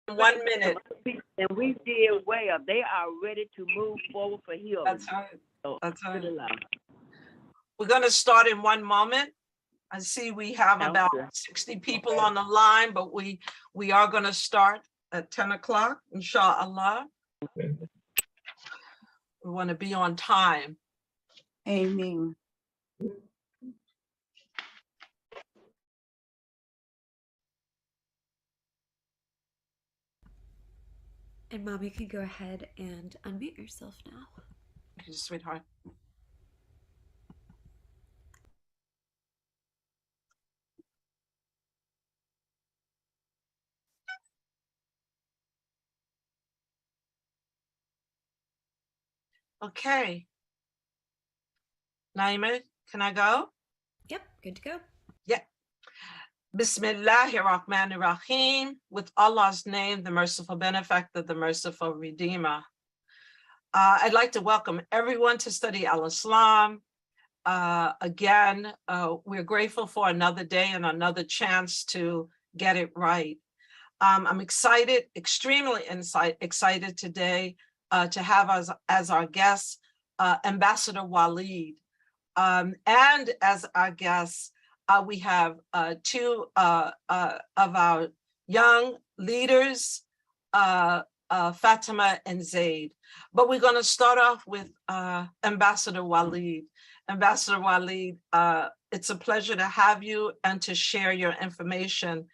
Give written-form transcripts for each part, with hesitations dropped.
1 minute. And we did well. They are ready to move forward for healing. That's right. So, That's right. alhamdulillah. We're going to start in 1 moment. I see we have Sounds about good. 60 people on the line, but we are going to start at 10 o'clock, inshallah. Okay. We want to be on time. Amen. And Mom, you can go ahead and unmute yourself now. Okay, sweetheart. Okay. Naima, can I go? Yep, good to go. Yeah. Bismillahir Rahmanir Rahim. With Allah's name, the merciful benefactor, the merciful redeemer. I'd like to welcome everyone to study Al-Islam. Again, we're grateful for another day and another chance to get it right. I'm excited, extremely excited today to have as our guest, Ambassador Waleed. And as our guests, we have two of our young leaders, Fatima and Zaid. But we're going to start off with Ambassador Waleed. Ambassador Waleed, it's a pleasure to have you and to share your information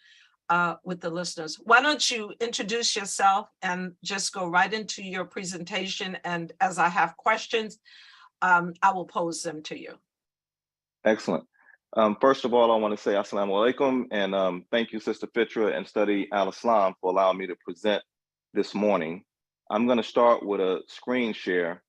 with the listeners. Why don't you introduce yourself and just go right into your presentation, and as I have questions, I will pose them to you. Excellent. First of all, I want to say assalamu alaikum, and thank you, Sister Fitra and Study Al-Islam, for allowing me to present this morning. I'm going to start with a screen share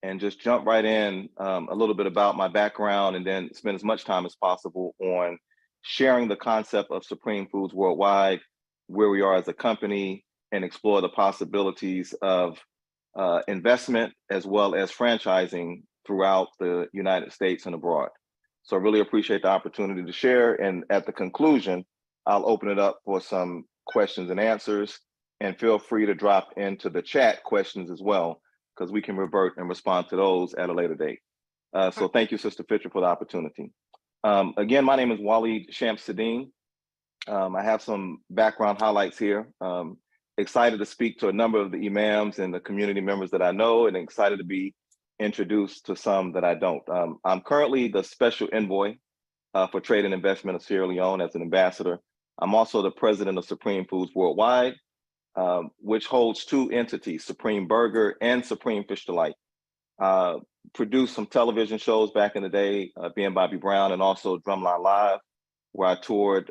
and just jump right in a little bit about my background, and then spend as much time as possible on sharing the concept of Supreme Foods Worldwide, where we are as a company, and explore the possibilities of investment as well as franchising throughout the United States and abroad. So I really appreciate the opportunity to share. And at the conclusion, I'll open it up for some questions and answers, and feel free to drop into the chat questions as well, because we can revert and respond to those at a later date. So thank you, Sister Fitra, for the opportunity. Again, my name is Waleed Shamsid-Deen. I have some background highlights here. Excited to speak to a number of the imams and the community members that I know, and excited to be introduced to some that I don't. I'm currently the special envoy for trade and investment of Sierra Leone as an ambassador. I'm also the president of Supreme Foods Worldwide, which holds two entities, Supreme Burger and Supreme Fish Delight. Produced some television shows back in the day, being Bobby Brown, and also Drumline Live, where I toured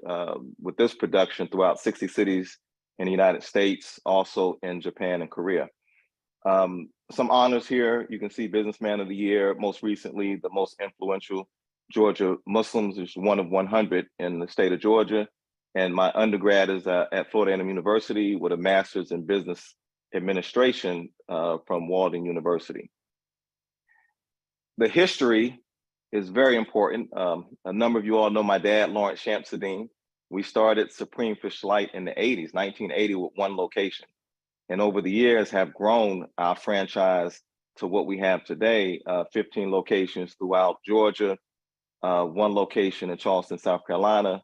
with this production throughout 60 cities in the United States, also in Japan and Korea. Some honors here. You can see Businessman of the Year, most recently, the most influential Georgia Muslims is one of 100 in the state of Georgia. And my undergrad is at Florida A&M University with a master's in business administration from Walden University. The history is very important. A number of you all know my dad, Lawrence Shamsid-Deen. We started Supreme Fish Delight in the 80s, 1980, with one location. And over the years have grown our franchise to what we have today, 15 locations throughout Georgia, one location in Charleston, South Carolina,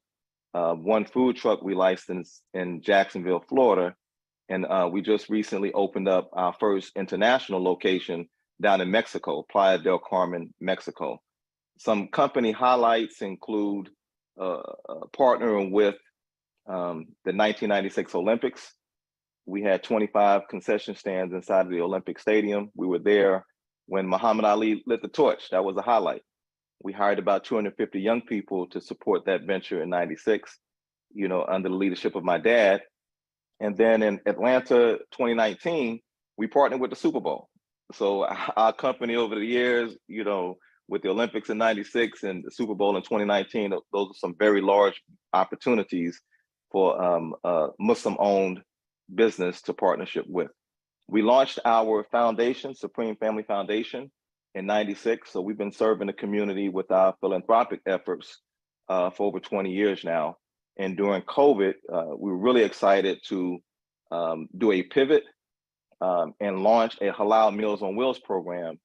one food truck we licensed in Jacksonville, Florida. And we just recently opened up our first international location down in Mexico, Playa del Carmen, Mexico. Some company highlights include partnering with the 1996 Olympics. We had 25 concession stands inside of the Olympic Stadium. We were there when Muhammad Ali lit the torch. That was a highlight. We hired about 250 young people to support that venture in '96, under the leadership of my dad. And then in Atlanta 2019, we partnered with the Super Bowl. So our company over the years, with the Olympics in '96 and the Super Bowl in 2019, those are some very large opportunities for a Muslim-owned business to partnership with. We launched our foundation, Supreme Family Foundation, in '96. So we've been serving the community with our philanthropic efforts for over 20 years now. And during COVID, we were really excited to do a pivot and launch a Halal Meals on Wheels program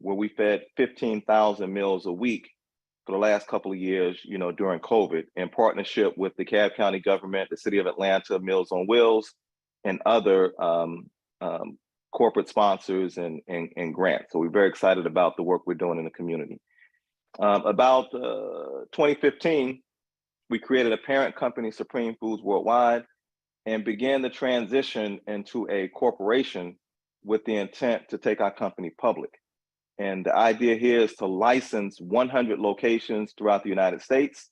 where we fed 15,000 meals a week for the last couple of years, during COVID, in partnership with the DeKalb County government, the City of Atlanta, Meals on Wheels, and other corporate sponsors and grants. So we're very excited about the work we're doing in the community. About 2015, we created a parent company, Supreme Foods Worldwide, and began the transition into a corporation with the intent to take our company public. And the idea here is to license 100 locations throughout the United States,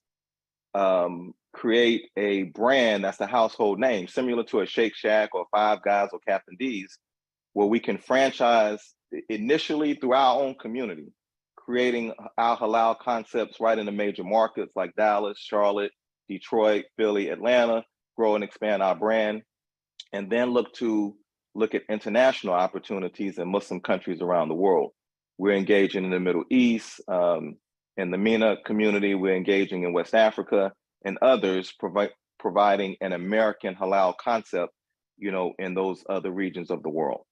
create a brand that's a household name, similar to a Shake Shack or Five Guys or Captain D's, where we can franchise initially through our own community, creating our halal concepts right in the major markets like Dallas, Charlotte, Detroit, Philly, Atlanta, grow and expand our brand, and then look at international opportunities in Muslim countries around the world. We're engaging in the Middle East, in the MENA community, we're engaging in West Africa, and others, providing an American halal concept, in those other regions of the world.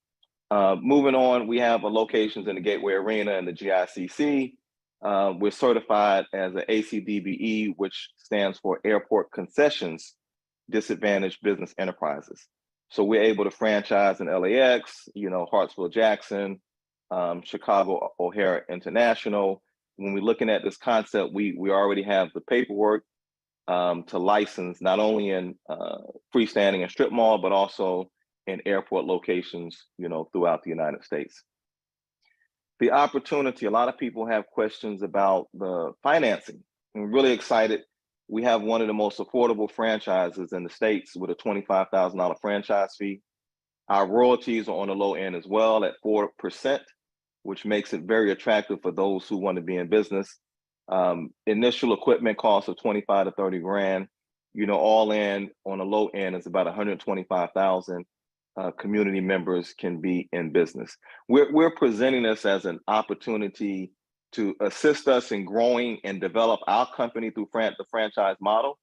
Moving on, we have locations in the Gateway Arena and the GICC. We're certified as an ACDBE, which stands for Airport Concessions Disadvantaged Business Enterprises. So we're able to franchise in LAX, Hartsfield-Jackson, Chicago O'Hare International. When we're looking at this concept, we already have the paperwork to license not only in freestanding and strip mall, but also in airport locations, throughout the United States. The opportunity, a lot of people have questions about the financing. I'm really excited. We have one of the most affordable franchises in the States with a $25,000 franchise fee. Our royalties are on the low end as well at 4%, which makes it very attractive for those who want to be in business. Initial equipment costs of 25 to 30 grand, all in on the low end is about 125,000. Community members can be in business. We're presenting this as an opportunity to assist us in growing and develop our company through the franchise model,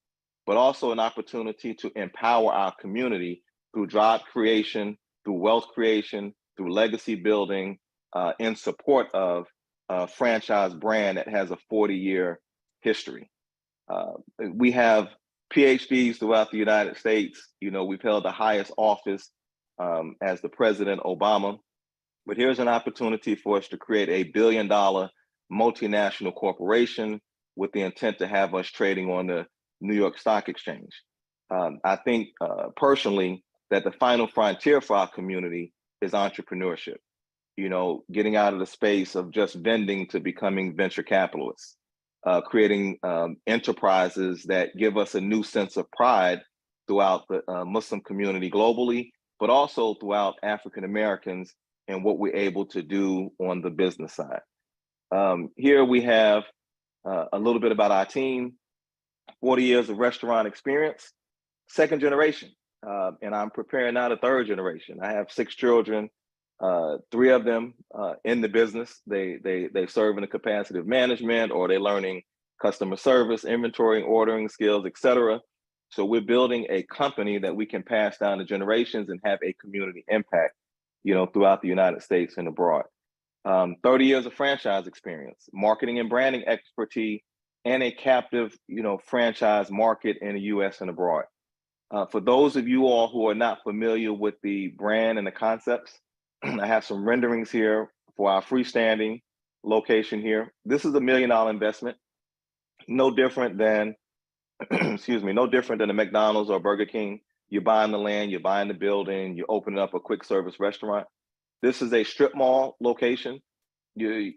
but also an opportunity to empower our community through job creation, through wealth creation, through legacy building, in support of a franchise brand that has a 40-year history. We have PhDs throughout the United States. We've held the highest office as the President Obama, but here's an opportunity for us to create a $1 billion multinational corporation with the intent to have us trading on the New York Stock Exchange. I think personally that the final frontier for our community is entrepreneurship. Getting out of the space of just vending to becoming venture capitalists, creating enterprises that give us a new sense of pride throughout the Muslim community globally, but also throughout African Americans and what we're able to do on the business side. Here we have a little bit about our team, 40 years of restaurant experience, second generation, and I'm preparing now the third generation. I have 6 children, 3 of them in the business. They serve in the capacity of management, or they're learning customer service, inventory, ordering skills, et cetera. So we're building a company that we can pass down to generations and have a community impact, throughout the United States and abroad. 30 years of franchise experience, marketing and branding expertise, and a captive, franchise market in the US and abroad. For those of you all who are not familiar with the brand and the concepts, I have some renderings here for our freestanding location here. This is a $1 million investment, no different than, no different than a McDonald's or Burger King. You're buying the land, you're buying the building, you're opening up a quick service restaurant. This is a strip mall location. You're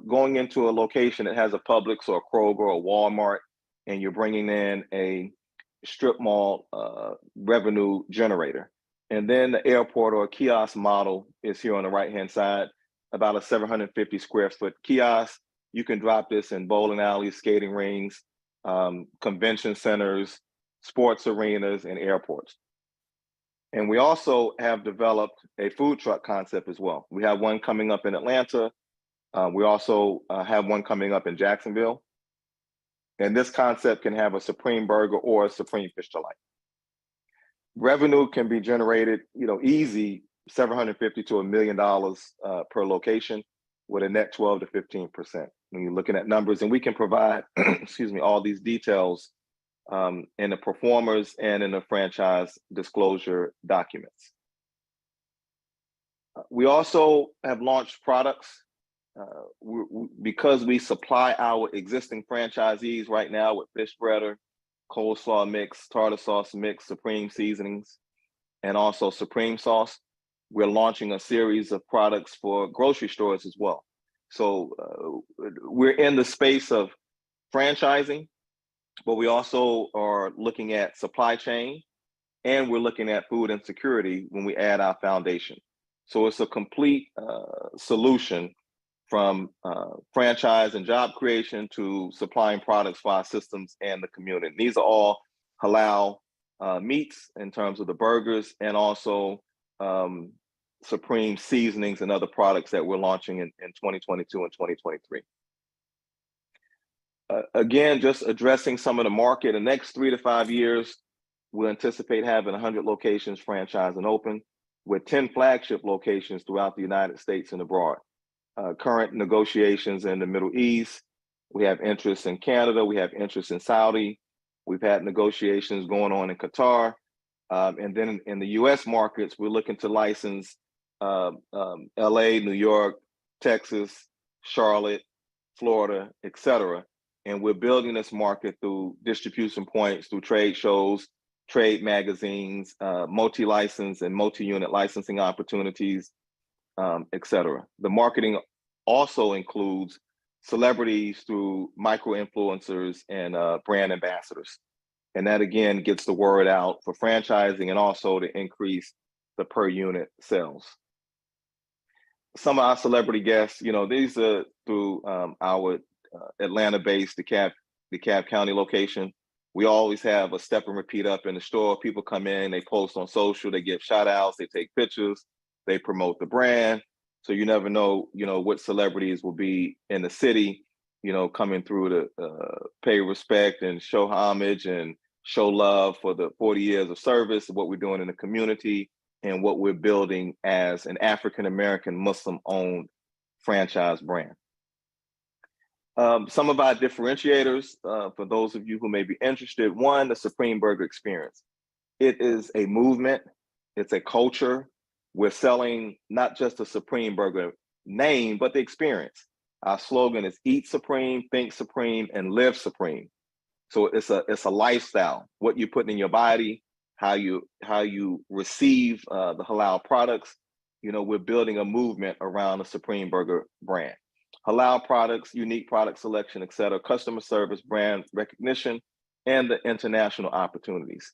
going into a location that has a Publix or a Kroger or a Walmart, and you're bringing in a strip mall revenue generator. And then the airport or kiosk model is here on the right-hand side, about a 750 square foot kiosk. You can drop this in bowling alleys, skating rings, convention centers, sports arenas, and airports. And we also have developed a food truck concept as well. We have one coming up in Atlanta. We also have one coming up in Jacksonville. And this concept can have a supreme burger or a supreme fish delight. revenue can be generated, easy $750 to $1 million per location, with a net 12 to 15%. When you're looking at numbers, and we can provide, excuse me, all these details in the performers and in the franchise disclosure documents. We also have launched products because we supply our existing franchisees right now with fish spreader, coleslaw mix, tartar sauce mix, supreme seasonings, and also supreme sauce. We're launching a series of products for grocery stores as well. So we're in the space of franchising, but we also are looking at supply chain, and we're looking at food insecurity when we add our foundation. So it's a complete solution from franchise and job creation to supplying products for our systems and the community. These are all halal meats in terms of the burgers, and also supreme seasonings and other products that we're launching in 2022 and 2023. Again, just addressing some of the market, the next 3 to 5 years, we'll anticipate having 100 locations franchised and open, with 10 flagship locations throughout the United States and abroad. Current negotiations in the Middle East. We have interest in Canada. We have interest in Saudi. We've had negotiations going on in Qatar. And then in the US markets, we're looking to license LA, New York, Texas, Charlotte, Florida, et cetera. And we're building this market through distribution points, through trade shows, trade magazines, multi-license and multi-unit licensing opportunities, et cetera. The marketing also includes celebrities through micro-influencers and brand ambassadors. And that, again, gets the word out for franchising and also to increase the per unit sales. Some of our celebrity guests, these are through our Atlanta-based DeKalb County location. We always have a step and repeat up in the store. People come in, they post on social, they give shout outs, they take pictures, they promote the brand. So you never know, what celebrities will be in the city, coming through to pay respect and show homage and show love for the 40 years of service, what we're doing in the community, and what we're building as an African-American Muslim-owned franchise brand. Some of our differentiators, for those of you who may be interested, one, the Supreme Burger experience. It is a movement, it's a culture. We're selling not just a Supreme Burger name, but the experience. Our slogan is Eat Supreme, Think Supreme, and Live Supreme. So it's a lifestyle, what you put in your body, how you receive the halal products. We're building a movement around the Supreme Burger brand. Halal products, unique product selection, et cetera, customer service, brand recognition, and the international opportunities.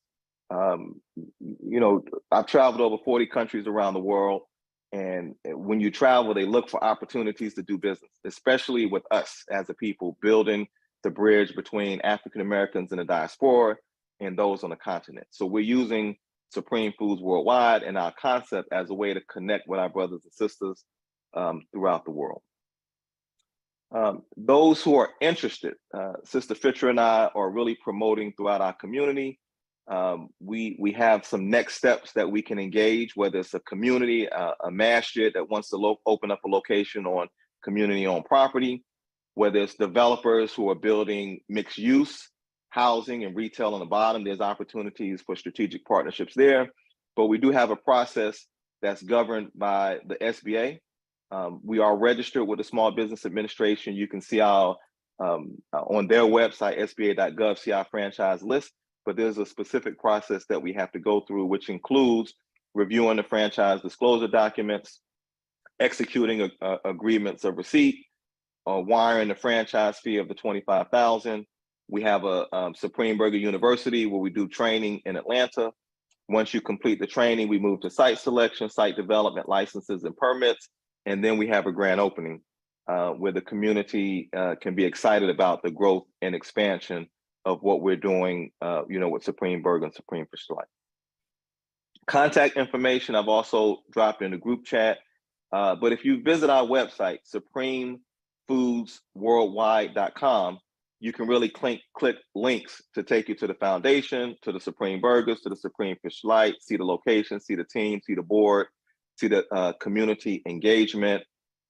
I've traveled over 40 countries around the world, and when you travel, they look for opportunities to do business, especially with us as a people, building the bridge between African Americans in the diaspora and those on the continent. So we're using Supreme Foods Worldwide and our concept as a way to connect with our brothers and sisters throughout the world. Those who are interested, Sister Fitra and I are really promoting throughout our community. We have some next steps that we can engage, whether it's a community, a masjid that wants to open up a location on community-owned property, whether it's developers who are building mixed use, housing and retail on the bottom. There's opportunities for strategic partnerships there. But we do have a process that's governed by the SBA. We are registered with the Small Business Administration. You can see our, on their website, sba.gov, see our franchise list. But there's a specific process that we have to go through, which includes reviewing the franchise disclosure documents, executing agreements of receipt, wiring the franchise fee of the $25,000. We have a Supreme Burger University where we do training in Atlanta. Once you complete the training, we move to site selection, site development, licenses, and permits. And then we have a grand opening where the community can be excited about the growth and expansion of what we're doing, with Supreme Burger and Supreme Fish Delight. Contact information I've also dropped in the group chat. But if you visit our website, supremefoodsworldwide.com, you can really click links to take you to the foundation, to the Supreme Burgers, to the Supreme Fish Light, see the location, see the team, see the board, see the community engagement,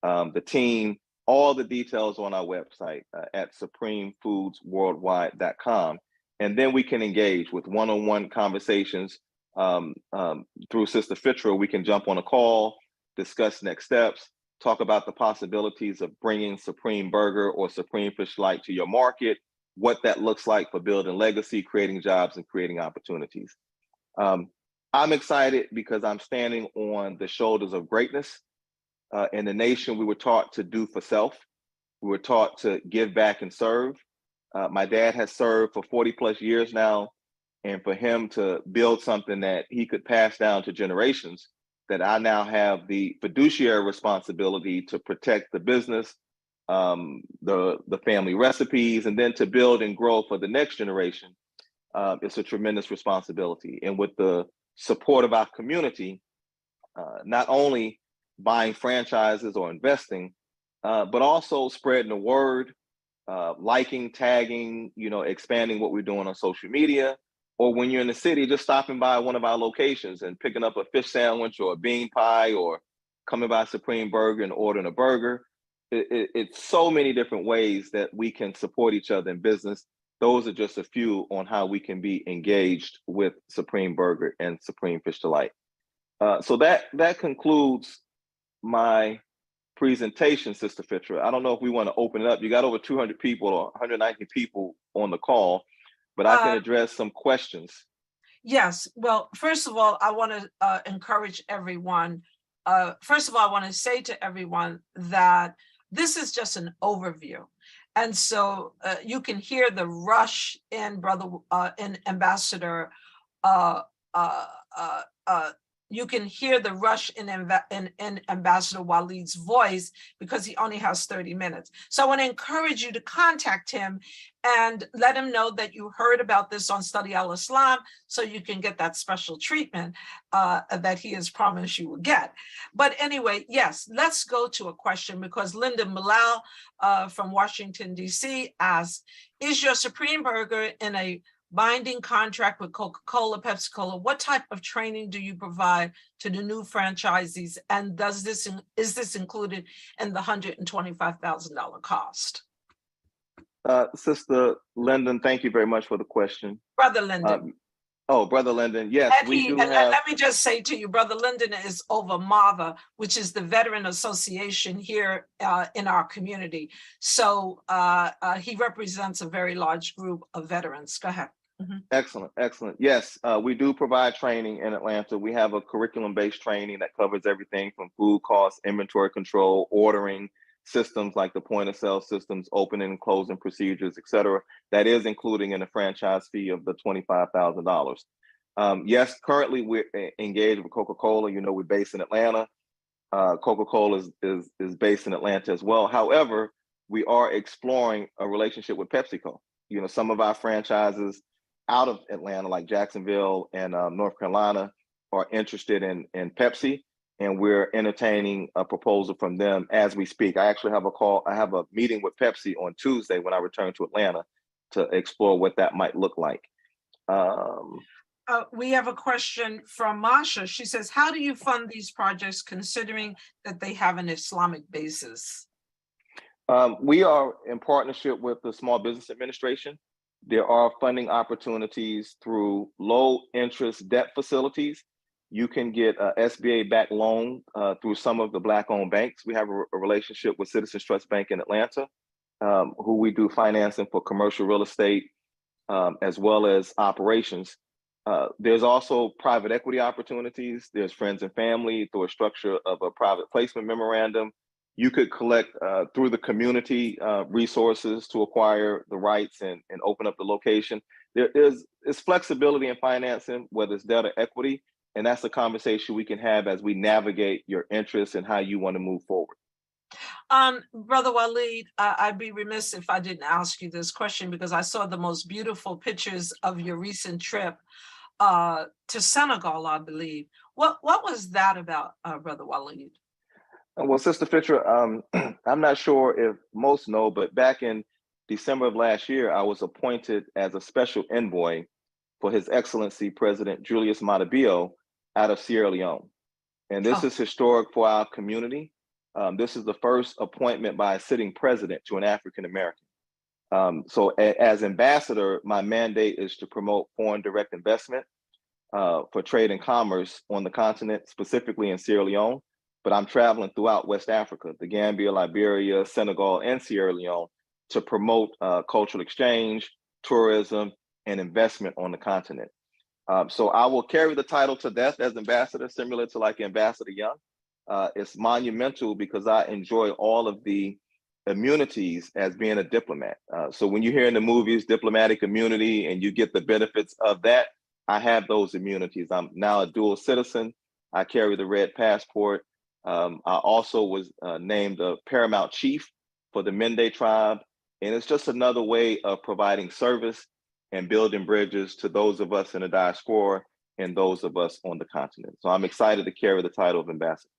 the team, all the details on our website at supremefoodsworldwide.com. And then we can engage with one-on-one conversations through Sister Fitra. We can jump on a call, discuss next steps, talk about the possibilities of bringing Supreme Burger or Supreme Fish Light to your market, what that looks like for building legacy, creating jobs, and creating opportunities. I'm excited because I'm standing on the shoulders of greatness. In the nation, we were taught to do for self. We were taught to give back and serve. My dad has served for 40 plus years now, and for him to build something that he could pass down to generations, that I now have the fiduciary responsibility to protect the business, the family recipes, and then to build and grow for the next generation. It's a tremendous responsibility. And with the support of our community, not only buying franchises or investing, but also spreading the word, liking, tagging, expanding what we're doing on social media, or when you're in the city, just stopping by one of our locations and picking up a fish sandwich or a bean pie, or coming by Supreme Burger and ordering a burger. It's so many different ways that we can support each other in business. Those are just a few on how we can be engaged with Supreme Burger and Supreme Fish Delight. So that concludes my presentation, Sister Fitra. I don't know if we want to open it up. You got over 200 people or 190 people on the call, but I can address some questions. Yes. Well, first of all, I want to encourage everyone. First of all, I want to say to everyone that this is just an overview. And so you can hear the rush in in Ambassador. You can hear the rush in Ambassador Waleed's voice because he only has 30 minutes. So I want to encourage you to contact him and let him know that you heard about this on Study Al-Islam, so you can get that special treatment that he has promised you will get. But anyway, yes, let's go to a question, because Linda Malal from Washington, D.C. asks, is your Supreme Burger in a binding contract with Coca-Cola, Pepsi-Cola? What type of training do you provide to the new franchisees? And is this included in the $125,000 cost? Sister Lyndon, thank you very much for the question. Brother Lyndon. Brother Lyndon, yes, And we do have. Let me just say to you, Brother Lyndon is over MAVA, which is the Veteran Association here in our community. So he represents a very large group of veterans. Go ahead. Mm-hmm. Excellent, excellent. Yes, we do provide training in Atlanta. We have a curriculum-based training that covers everything from food costs, inventory control, ordering systems like the point of sale systems, opening and closing procedures, et cetera. That is including in the franchise fee of the $25,000. Yes, currently we're engaged with Coca-Cola. We're based in Atlanta. Coca-Cola is based in Atlanta as well. However, we are exploring a relationship with PepsiCo. Some of our franchises out of Atlanta, like Jacksonville and North Carolina, are interested in Pepsi, and we're entertaining a proposal from them as we speak. I actually have a meeting with Pepsi on Tuesday when I return to Atlanta to explore what that might look like. We have a question from Masha. She says, how do you fund these projects considering that they have an Islamic basis? We are in partnership with the Small Business Administration. There are funding opportunities through low interest debt facilities. You can get a SBA-backed loan through some of the Black-owned banks. We have a relationship with Citizens Trust Bank in Atlanta, who we do financing for commercial real estate, as well as operations. There's also private equity opportunities. There's friends and family through a structure of a private placement memorandum. You could collect through the community resources to acquire the rights and open up the location. There's flexibility in financing, whether it's debt or equity, and that's a conversation we can have as we navigate your interests and how you want to move forward. Brother Waleed, I'd be remiss if I didn't ask you this question, because I saw the most beautiful pictures of your recent trip to Senegal, I believe. What was that about, Brother Waleed? Well, Sister Fitra, I'm not sure if most know, but back in December of last year, I was appointed as a special envoy for His Excellency President Julius Maada Bio out of Sierra Leone. And this Oh. is historic for our community. This is the first appointment by a sitting president to an African American. So as ambassador, my mandate is to promote foreign direct investment for trade and commerce on the continent, specifically in Sierra Leone. But I'm traveling throughout West Africa, the Gambia, Liberia, Senegal, and Sierra Leone to promote cultural exchange, tourism, and investment on the continent. So I will carry the title to death as ambassador, similar to like Ambassador Young. It's monumental because I enjoy all of the immunities as being a diplomat. So when you hear in the movies diplomatic immunity and you get the benefits of that, I have those immunities. I'm now a dual citizen. I carry the red passport. I also was named a paramount chief for the Mende tribe. And it's just another way of providing service and building bridges to those of us in the diaspora and those of us on the continent. So I'm excited to carry the title of ambassador.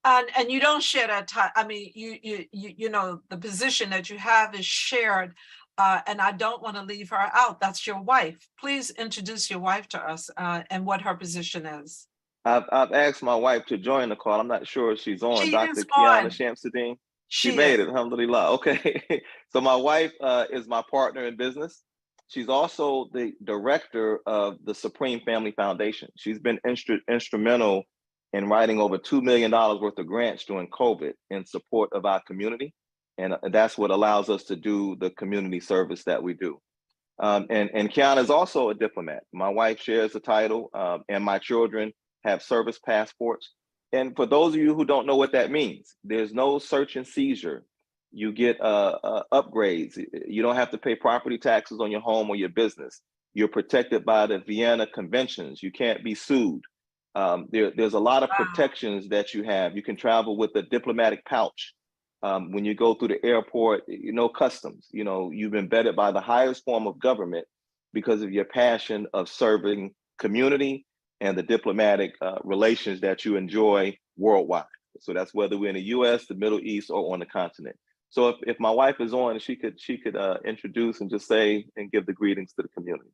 And you don't share that time. I mean, you know, the position that you have is shared, and I don't want to leave her out. That's your wife. Please introduce your wife to us and what her position is. I've asked my wife to join the call. I'm not sure if she's on. She Dr. is Kiana on. Shamsid-Deen. She She made is. it, alhamdulillah. Okay. So my wife is my partner in business. She's also the director of the Supreme Family Foundation. She's been instrumental in writing over $2 million worth of grants during COVID in support of our community. And that's what allows us to do the community service that we do. And Kiana is also a diplomat. My wife shares the title, and my children have service passports. And for those of you who don't know what that means, there's no search and seizure. You get upgrades. You don't have to pay property taxes on your home or your business. You're protected by the Vienna Conventions. You can't be sued. There's a lot of protections that you have. You can travel with a diplomatic pouch. When you go through the airport, customs. You've been vetted by the highest form of government because of your passion of serving community and the diplomatic relations that you enjoy worldwide. So that's whether we're in the US, the Middle East, or on the continent. So if my wife is on, she could introduce and just say and give the greetings to the community.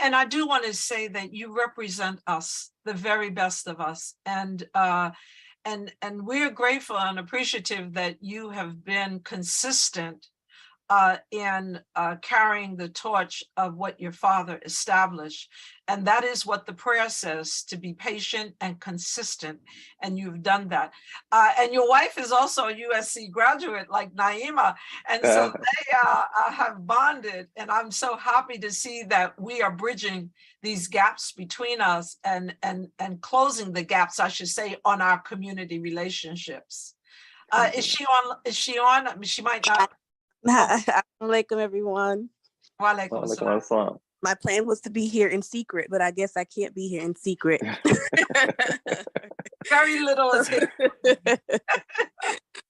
And I do want to say that you represent us, the very best of us. And we're grateful and appreciative that you have been consistent in carrying the torch of what your father established. And that is what the prayer says, to be patient and consistent. And you've done that. And your wife is also a USC graduate like Naima. And so they have bonded. And I'm so happy to see that we are bridging these gaps between us and closing the gaps, I should say, on our community relationships. Is she on? I mean, she might not. Assalamu alaikum, everyone. Walaikum assalam. My plan was to be here in secret, but I guess I can't be here in secret. Very little is here.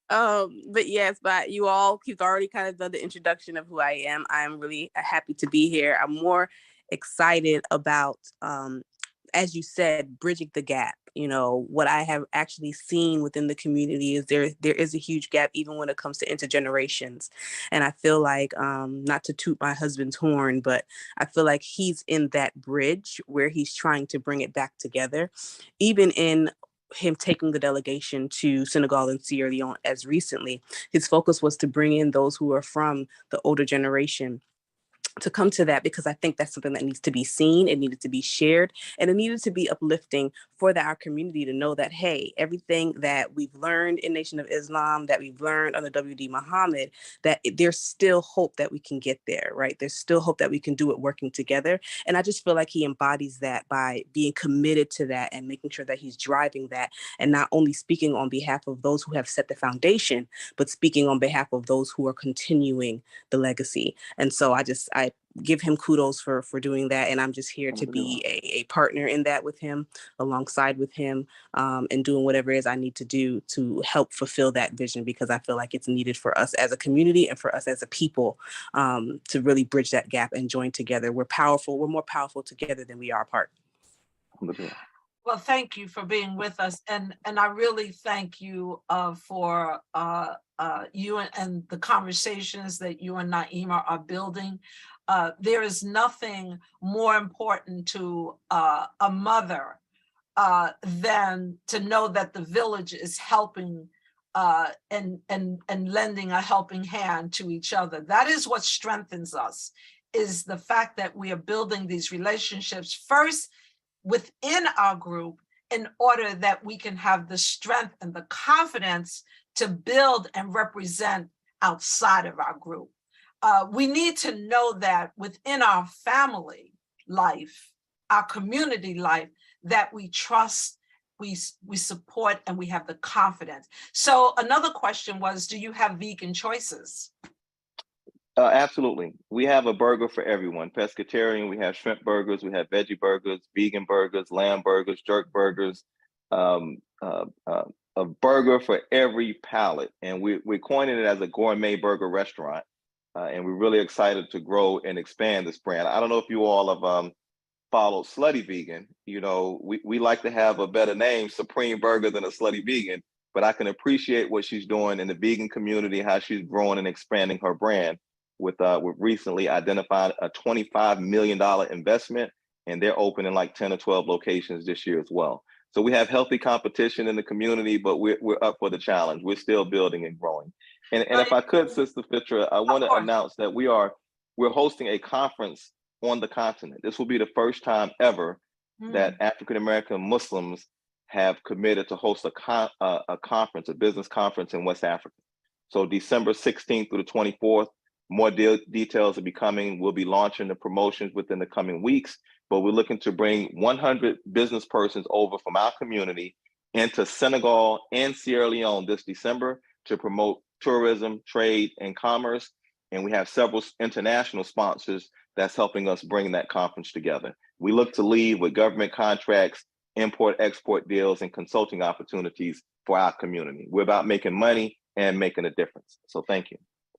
But yes, but you've already kind of done the introduction of who I am. I'm really happy to be here. I'm more excited about, as you said, bridging the gap. What I have actually seen within the community is there is a huge gap, even when it comes to intergenerations. And I feel like, not to toot my husband's horn, but I feel like he's in that bridge where he's trying to bring it back together, even in him taking the delegation to Senegal and Sierra Leone as recently. His focus was to bring in those who are from the older generation to come to that, because I think that's something that needs to be seen, it needed to be shared, and it needed to be uplifting for our community to know that, hey, everything that we've learned in Nation of Islam, that we've learned under W.D. Muhammad, that there's still hope that we can get there, right? There's still hope that we can do it working together. And I just feel like he embodies that by being committed to that and making sure that he's driving that, and not only speaking on behalf of those who have set the foundation, but speaking on behalf of those who are continuing the legacy. And so I give him kudos for doing that. And I'm just here to be a partner in that with him, alongside with him, and doing whatever it is I need to do to help fulfill that vision, because I feel like it's needed for us as a community and for us as a people, to really bridge that gap and join together. We're powerful. We're more powerful together than we are apart. Well, thank you for being with us, and I really thank you for you and the conversations that you and Naima are building. There is nothing more important to a mother than to know that the village is helping and lending a helping hand to each other. That is what strengthens us, is the fact that we are building these relationships first within our group in order that we can have the strength and the confidence to build and represent outside of our group. We need to know that within our family life, our community life, that we trust, we support, and we have the confidence. So another question was, do you have vegan choices? Absolutely. We have a burger for everyone. Pescatarian, we have shrimp burgers, we have veggie burgers, vegan burgers, lamb burgers, jerk burgers, a burger for every palate. And we're coining it as a gourmet burger restaurant. And we're really excited to grow and expand this brand. I don't know if you all have followed Slutty Vegan. You know, we like to have a better name, Supreme Burger, than a Slutty Vegan, but I can appreciate what she's doing in the vegan community, how she's growing and expanding her brand. With recently identified a $25 million investment, and they're opening like 10 or 12 locations this year as well. So we have healthy competition in the community, but we're up for the challenge. We're still building and growing. And if I could, Sister Fitra, I want to announce that we're hosting a conference on the continent. This will be the first time ever that African-American Muslims have committed to host a conference, a business conference in West Africa. So December 16th through the 24th, more details will be coming. We'll be launching the promotions within the coming weeks, but we're looking to bring 100 business persons over from our community into Senegal and Sierra Leone this December to promote tourism, trade, and commerce. And we have several international sponsors that's helping us bring that conference together. We look to lead with government contracts, import-export deals, and consulting opportunities for our community. We're about making money and making a difference. So thank you.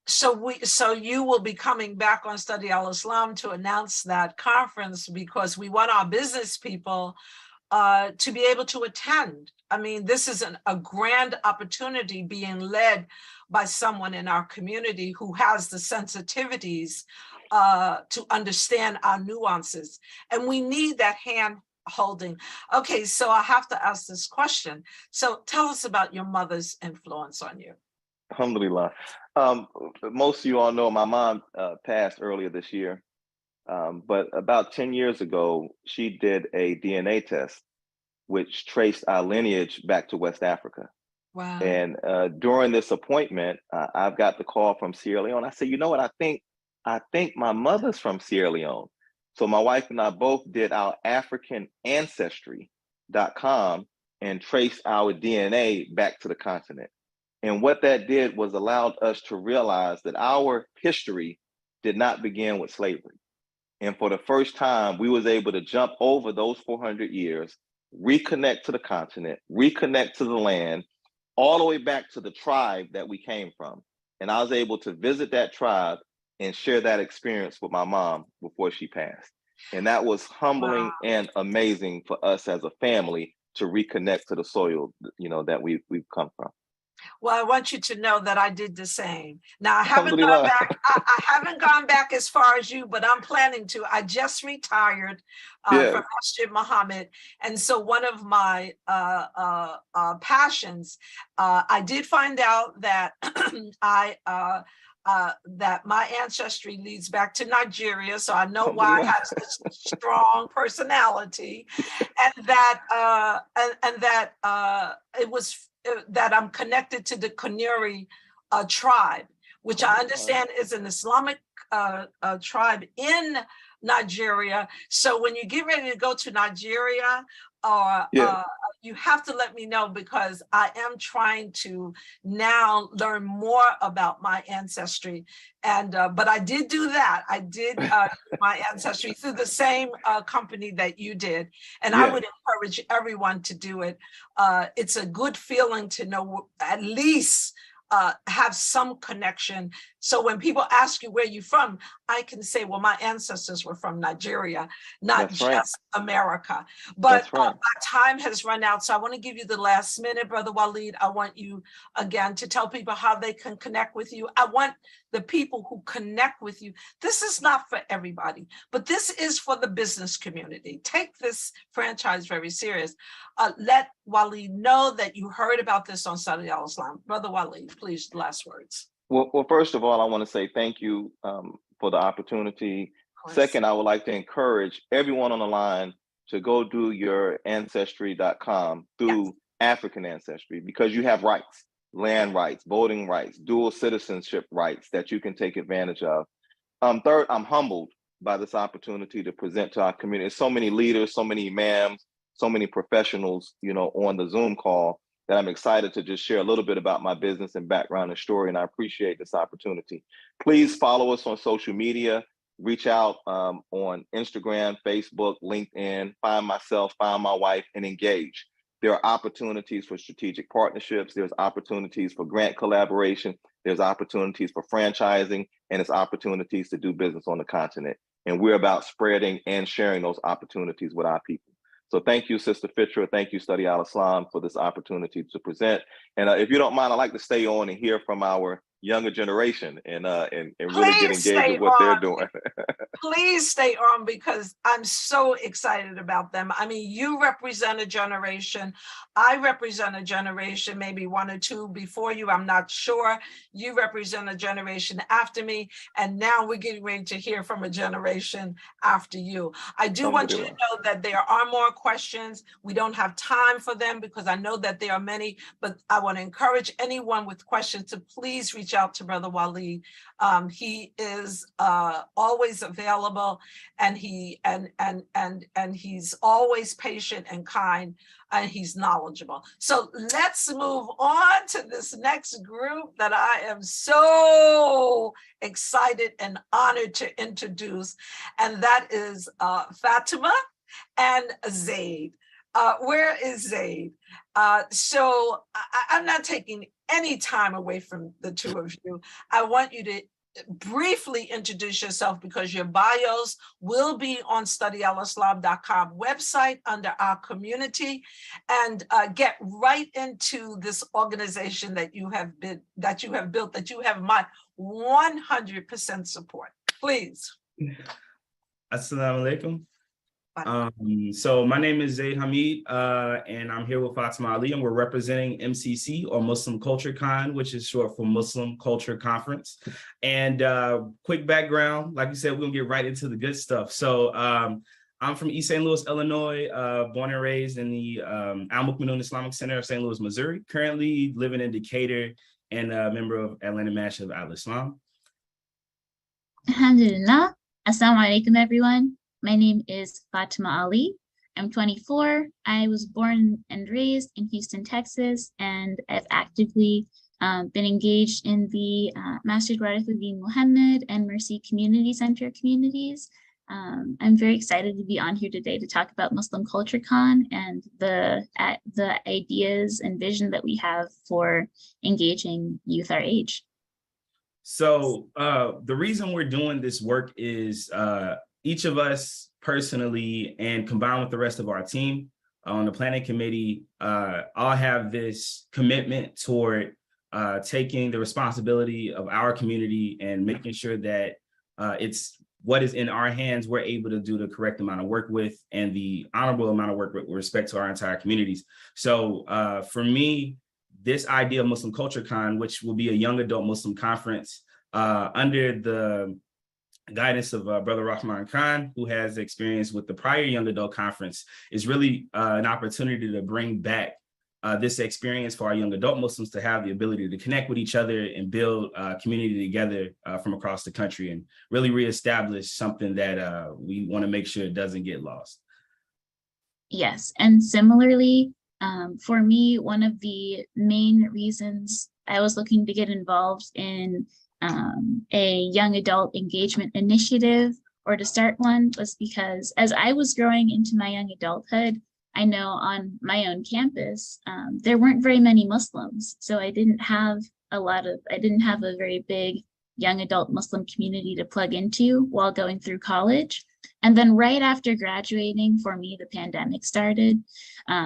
So you will be coming back on Study Al-Islam to announce that conference, because we want our business people to be able to attend. I mean, this is a grand opportunity being led by someone in our community who has the sensitivities to understand our nuances. And we need that hand holding. Okay, so I have to ask this question. So tell us about your mother's influence on you. Alhamdulillah. Most of you all know my mom passed earlier this year, but about 10 years ago, she did a DNA test, which traced our lineage back to West Africa. Wow. And during this appointment, I've got the call from Sierra Leone. I said, you know what, I think my mother's from Sierra Leone. So my wife and I both did our AfricanAncestry.com and traced our DNA back to the continent. And what that did was allowed us to realize that our history did not begin with slavery. And for the first time, we was able to jump over those 400 years, reconnect to the continent, reconnect to the land, all the way back to the tribe that we came from. And I was able to visit that tribe and share that experience with my mom before she passed. And that was humbling and amazing for us as a family to reconnect to the soil, you know, that we've come from. Well, I want you to know that I did the same. Now, I haven't gone back. I haven't gone back as far as you, but I'm planning to. I just retired from Masjid Muhammad, and so one of my passions, I did find out that that my ancestry leads back to Nigeria, so I know why I have such strong personality, and that it was that I'm connected to the Kanuri tribe, which I understand is an Islamic tribe in Nigeria. So when you get ready to go to Nigeria, you have to let me know, because I am trying to now learn more about my ancestry. And but I did do that. I did my ancestry through the same company that you did. And I would encourage everyone to do it. It's a good feeling to know at least have some connection. So when people ask you where you're from, I can say, well, my ancestors were from Nigeria, not That's right. just America. But That's right. our time has run out. So I want to give you the last minute, Brother Waleed. I want you again to tell people how they can connect with you. I want the people who connect with you. This is not for everybody, but this is for the business community. Take this franchise very serious. Let Waleed know that you heard about this on Study Al-Islam. Brother Waleed, please, the last words. Well, first of all, I want to say thank you for the opportunity. Second, I would like to encourage everyone on the line to go do your ancestry.com through African ancestry, because you have rights, land rights, voting rights, dual citizenship rights that you can take advantage of. Third, I'm humbled by this opportunity to present to our community. So many leaders, so many imams, so many professionals, you know, on the Zoom call, that I'm excited to just share a little bit about my business and background and story, and I appreciate this opportunity. Please follow us on social media, reach out on Instagram, Facebook, LinkedIn, find myself, find my wife, and engage. There are opportunities for strategic partnerships, there's opportunities for grant collaboration, there's opportunities for franchising, and there's opportunities to do business on the continent. And we're about spreading and sharing those opportunities with our people. So thank you, Sister Fitra. Thank you, Study Al-Islam, for this opportunity to present. And if you don't mind, I'd like to stay on and hear from our younger generation and really get engaged with what they're doing. Please stay on, because I'm so excited about them. I mean, you represent a generation. I represent a generation, maybe one or two before you, I'm not sure. You represent a generation after me. And now we're getting ready to hear from a generation after you. I do want you to know that there are more questions. We don't have time for them because I know that there are many, but I want to encourage anyone with questions to please reach out to Brother Waleed. He is always available, and he's always patient and kind, and he's knowledgeable. So let's move on to this next group that I am so excited and honored to introduce, and that is Fatima and Zaid. Where is Zaid? So I'm not taking any time away from the two of you. I want you to briefly introduce yourself, because your bios will be on studyalislam.com website under our community, and get right into this organization that you have built, that you have my 100% support. Please. Assalamu alaikum. So my name is Zaid Hamid, and I'm here with Fatima Ali, and we're representing MCC, or Muslim Culture Con, which is short for Muslim Culture Conference. And quick background, like you said, we're gonna get right into the good stuff. So I'm from East St. Louis, Illinois, born and raised in the Al-Mu'minun Islamic Center of St. Louis, Missouri, currently living in Decatur, and a member of Atlanta Mash of Al-Islam. Alhamdulillah. Assalamu alaikum, everyone. My name is Fatima Ali. I'm 24. I was born and raised in Houston, Texas, and I've actively been engaged in the Masjid Warithuddin Muhammad and Mercy Community Center communities. I'm very excited to be on here today to talk about Muslim Culture Con and the ideas and vision that we have for engaging youth our age. So the reason we're doing this work is each of us personally, and combined with the rest of our team on the planning committee, all have this commitment toward taking the responsibility of our community and making sure that it's what is in our hands, we're able to do the correct amount of work with, and the honorable amount of work with respect to our entire communities. So for me, this idea of Muslim Culture Con, which will be a young adult Muslim conference under the guidance of Brother Rahman Khan, who has experience with the prior young adult conference, is really an opportunity to bring back this experience for our young adult Muslims to have the ability to connect with each other and build community together from across the country, and really reestablish something that we want to make sure it doesn't get lost. Yes, and similarly, for me, one of the main reasons I was looking to get involved in a young adult engagement initiative, or to start one, was because as I was growing into my young adulthood, I know on my own campus, there weren't very many Muslims. So I didn't have I didn't have a very big young adult Muslim community to plug into while going through college. And then right after graduating, for me, the pandemic started.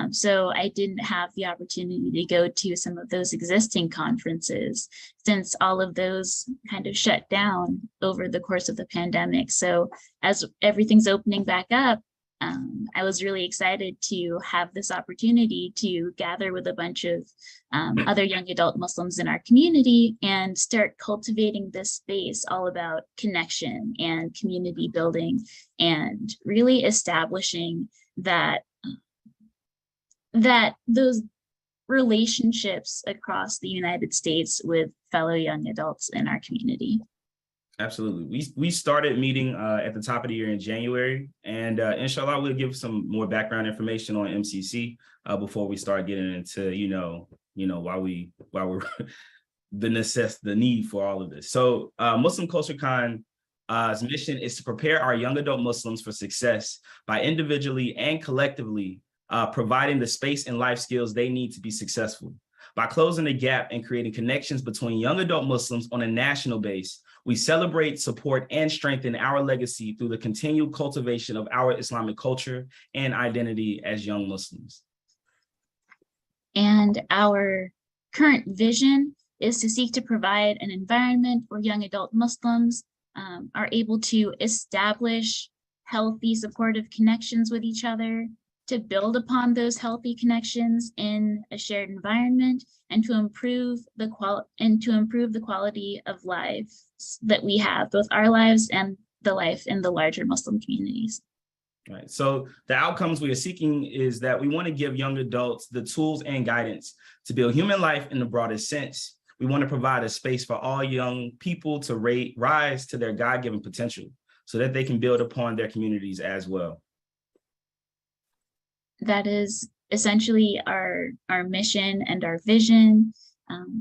So I didn't have the opportunity to go to some of those existing conferences since all of those kind of shut down over the course of the pandemic. So as everything's opening back up, I was really excited to have this opportunity to gather with a bunch of other young adult Muslims in our community and start cultivating this space all about connection and community building and really establishing that those relationships across the United States with fellow young adults in our community. Absolutely. We started meeting at the top of the year in January, and inshallah, we'll give some more background information on MCC before we start getting into, why we're the need for all of this. So Muslim Culture Con's mission is to prepare our young adult Muslims for success by individually and collectively providing the space and life skills they need to be successful. By closing the gap and creating connections between young adult Muslims on a national base, we celebrate, support, and strengthen our legacy through the continued cultivation of our Islamic culture and identity as young Muslims. And our current vision is to seek to provide an environment where young adult Muslims are able to establish healthy, supportive connections with each other, to build upon those healthy connections in a shared environment, and to improve the quality of lives that we have, both our lives and the life in the larger Muslim communities. Right. So the outcomes we are seeking is that we want to give young adults the tools and guidance to build human life in the broadest sense. We want to provide a space for all young people to rise to their God-given potential so that they can build upon their communities as well. That is essentially our mission and our vision.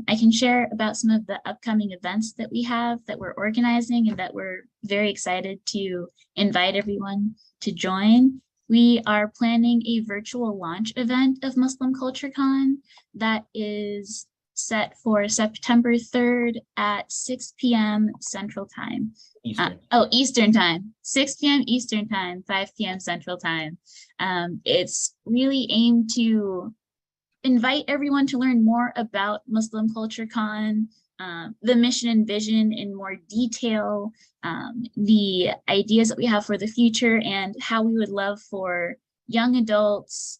I can share about some of the upcoming events that we have that we're organizing and that we're very excited to invite everyone to join. We are planning a virtual launch event of Muslim Culture Con that is set for September 3rd at 6 p.m. Central Time. Eastern Time. 6 p.m. Eastern Time, 5 p.m. Central Time. It's really aimed to invite everyone to learn more about Muslim Culture Con, the mission and vision in more detail, the ideas that we have for the future, and how we would love for young adults,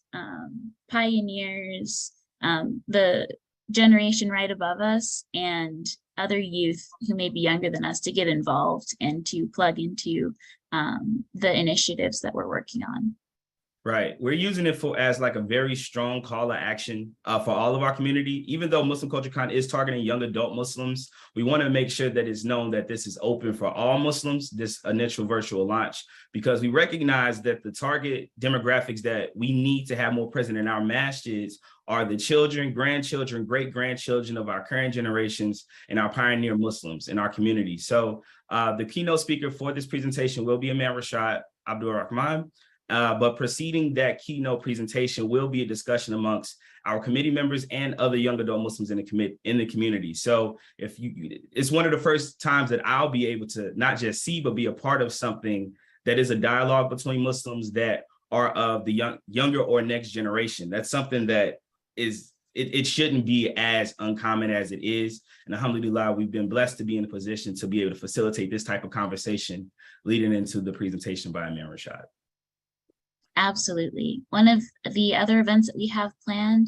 pioneers, the generation right above us, and other youth who may be younger than us to get involved and to plug into the initiatives that we're working on. Right. We're using it as like a very strong call to action for all of our community. Even though Muslim Culture Con is targeting young adult Muslims, we want to make sure that it's known that this is open for all Muslims, this initial virtual launch, because we recognize that the target demographics that we need to have more present in our masjids are the children, grandchildren, great-grandchildren of our current generations and our pioneer Muslims in our community. So the keynote speaker for this presentation will be Imam Rashad Abdul Rahman. But preceding that keynote presentation will be a discussion amongst our committee members and other young adult Muslims in the community. So it's one of the first times that I'll be able to not just see, but be a part of something that is a dialogue between Muslims that are of the younger or next generation. That's something that it shouldn't be as uncommon as it is. And alhamdulillah, we've been blessed to be in a position to be able to facilitate this type of conversation leading into the presentation by Imam Rashad. Absolutely. One of the other events that we have planned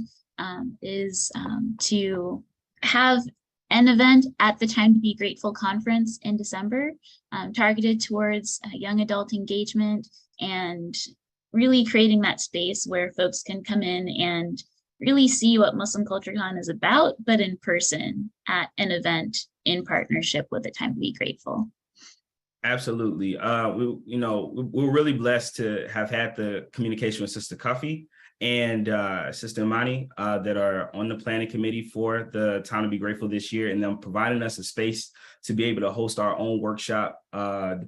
is to have an event at the Time to Be Grateful conference in December, targeted towards young adult engagement and really creating that space where folks can come in and really see what Muslim Culture Con is about, but in person at an event in partnership with the Time to Be Grateful. Absolutely. We're really blessed to have had the communication with Sister Cuffy and Sister Imani that are on the planning committee for the Time to Be Grateful this year, and them providing us a space to be able to host our own workshop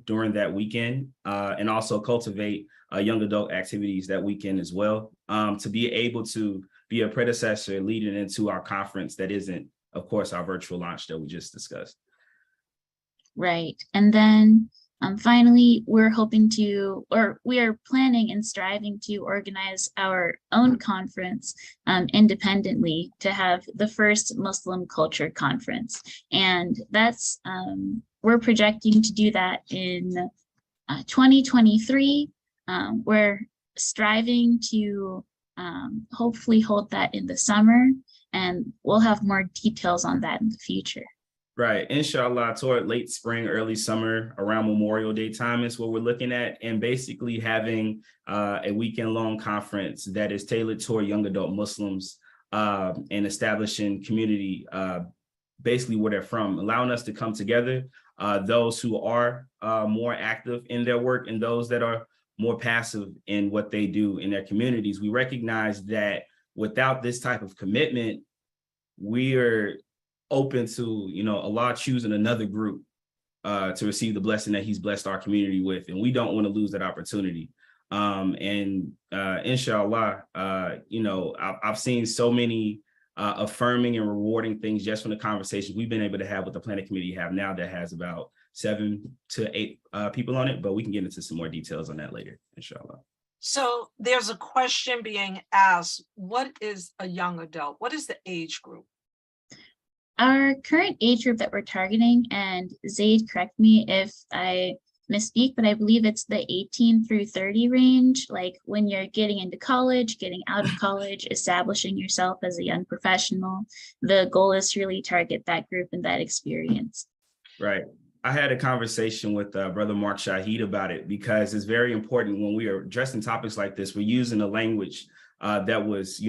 during that weekend and also cultivate young adult activities that weekend as well, to be able to be a predecessor leading into our conference that isn't of course, our virtual launch that we just discussed. Right. And then finally, we're hoping to, or we are planning and striving to organize our own conference independently to have the first Muslim culture conference. And that's, we're projecting to do that in 2023. We're striving to hopefully hold that in the summer, and we'll have more details on that in the future. Right. Inshallah, toward late spring, early summer, around Memorial Day time is what we're looking at, and basically having a weekend-long conference that is tailored toward young adult Muslims and establishing community basically where they're from, allowing us to come together, those who are more active in their work and those that are more passive in what they do in their communities. We recognize that without this type of commitment, we are open to, Allah choosing another group to receive the blessing that he's blessed our community with. And we don't want to lose that opportunity. Inshallah, I've seen so many affirming and rewarding things just from the conversations we've been able to have with the planning committee have now that has about 7 to 8 people on it, but we can get into some more details on that later, inshallah. So there's a question being asked, what is a young adult? What is the age group? Our current age group that we're targeting, and Zaid, correct me if I misspeak, but I believe it's the 18 through 30 range, like when you're getting into college, getting out of college, establishing yourself as a young professional. The goal is to really target that group and that experience. Right. I had a conversation with Brother Mark Shahid about it, because it's very important when we are addressing topics like this, we're using a language that was,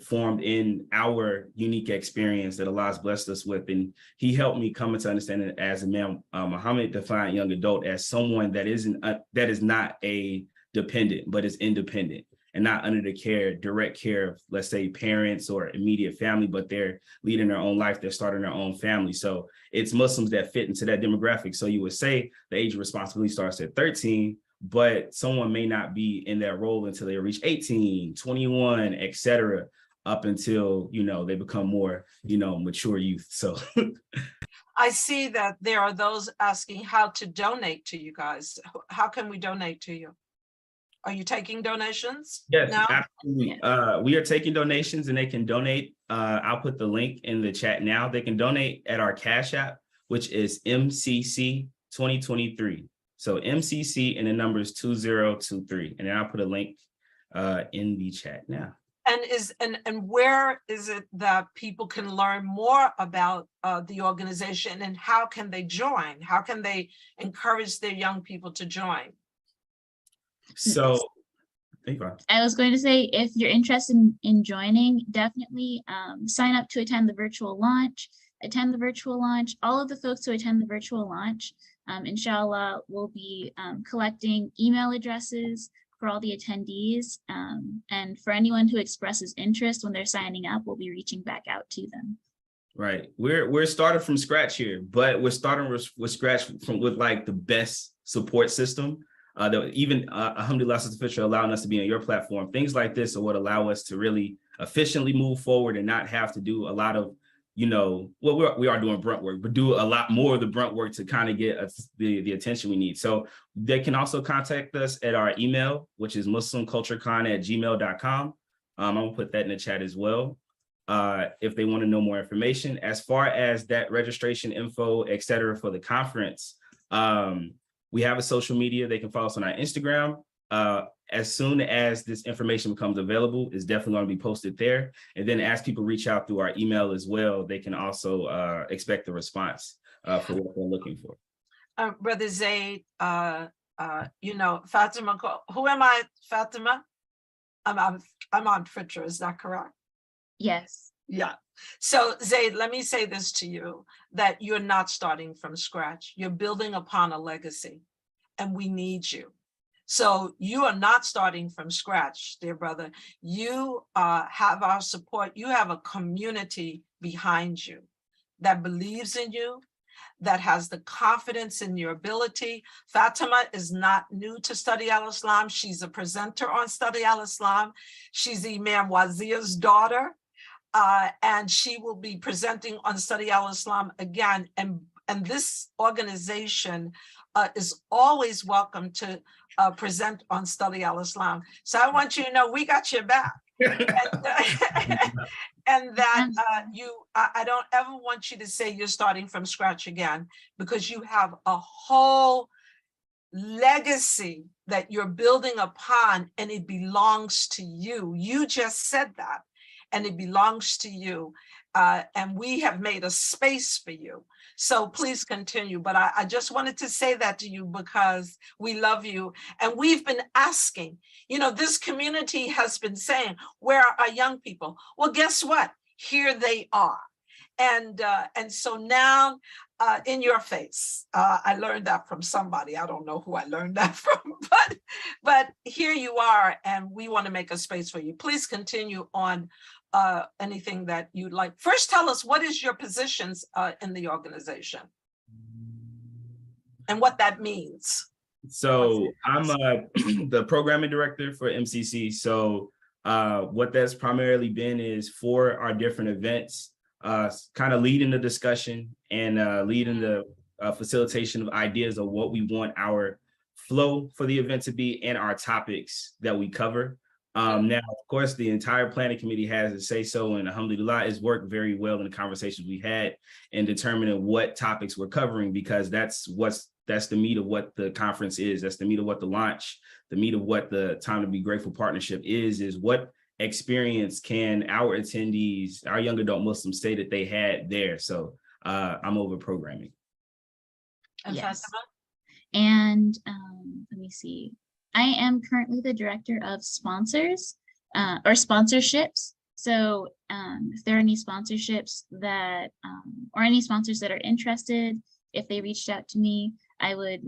formed in our unique experience that Allah's blessed us with. And he helped me come into understanding it as Imam Muhammad defined young adult as someone that is not a dependent, but is independent and not under the direct care of, let's say, parents or immediate family, but they're leading their own life, they're starting their own family. So it's Muslims that fit into that demographic. So you would say the age of responsibility starts at 13, but someone may not be in that role until they reach 18, 21, etc., up until, they become more, mature youth. So I see that there are those asking how to donate to you guys. How can we donate to you? Are you taking donations? Yes, now? absolutely. We are taking donations, and they can donate. I'll put the link in the chat now. They can donate at our Cash App, which is MCC 2023. So MCC and the number is 2023. And then I'll put a link in the chat now. And where is it that people can learn more about the organization, and how can they join? How can they encourage their young people to join? So I was going to say, if you're interested in joining, definitely sign up to attend the virtual launch. All of the folks who attend the virtual launch, inshallah, will be collecting email addresses for all the attendees. And for anyone who expresses interest when they're signing up, we'll be reaching back out to them. Right. We're starting from scratch here, but we're starting with scratch with like the best support system. That even alhamdulillah, Sister Fitra, allowing us to be on your platform. Things like this are what allow us to really efficiently move forward and not have to do a lot of, we are doing brunt work, but do a lot more of the brunt work to kind of get us the attention we need. So they can also contact us at our email, which is muslimculturecon@gmail.com. I'm gonna put that in the chat as well. If they want to know more information, as far as that registration info, etc., for the conference, we have a social media. They can follow us on our Instagram. As soon as this information becomes available, it's definitely going to be posted there. And then as people reach out through our email as well, they can also expect the response for what they're looking for. Brother Zaid, Fatima, who am I, Fatima? I'm on Fitra, is that correct? Yes. Yeah. So Zaid, let me say this to you, that you're not starting from scratch. You're building upon a legacy, and we need you. So you are not starting from scratch, dear brother. You have our support. You have a community behind you that believes in you, that has the confidence in your ability. Fatima is not new to Study Al-Islam. She's a presenter on Study Al-Islam. She's Imam Wazir's daughter. and she will be presenting on Study Al-Islam again. And this organization is always welcome to present on Study Al-Islam. So I want you to know we got your back. And that I don't ever want you to say you're starting from scratch again, because you have a whole legacy that you're building upon, and it belongs to you. You just said that, and it belongs to you. And we have made a space for you. So please continue. But I just wanted to say that to you because we love you. And we've been asking, you know, this community has been saying, where are our young people? Well, guess what? Here they are. And so now in your face, I learned that from somebody. I don't know who I learned that from, but here you are, and we want to make a space for you. Please continue on anything that you'd like. First, tell us, what is your positions in the organization and what that means? So I'm the programming director for MCC. So what that's primarily been is for our different events, kind of leading the discussion and leading the facilitation of ideas of what we want our flow for the event to be and our topics that we cover. Now, of course, the entire planning committee has a say so, and alhamdulillah, it's worked very well in the conversations we had in determining what topics we're covering, because that's the meat of what the conference is. That's the meat of what the launch, the meat of what the Time to Be Grateful partnership is what experience can our attendees, our young adult Muslims, say that they had there. So I'm over programming. And Yes. Fatima? And let me see. I am currently the director of sponsors or sponsorships. So if there are any sponsorships that, or any sponsors that are interested, if they reached out to me, I would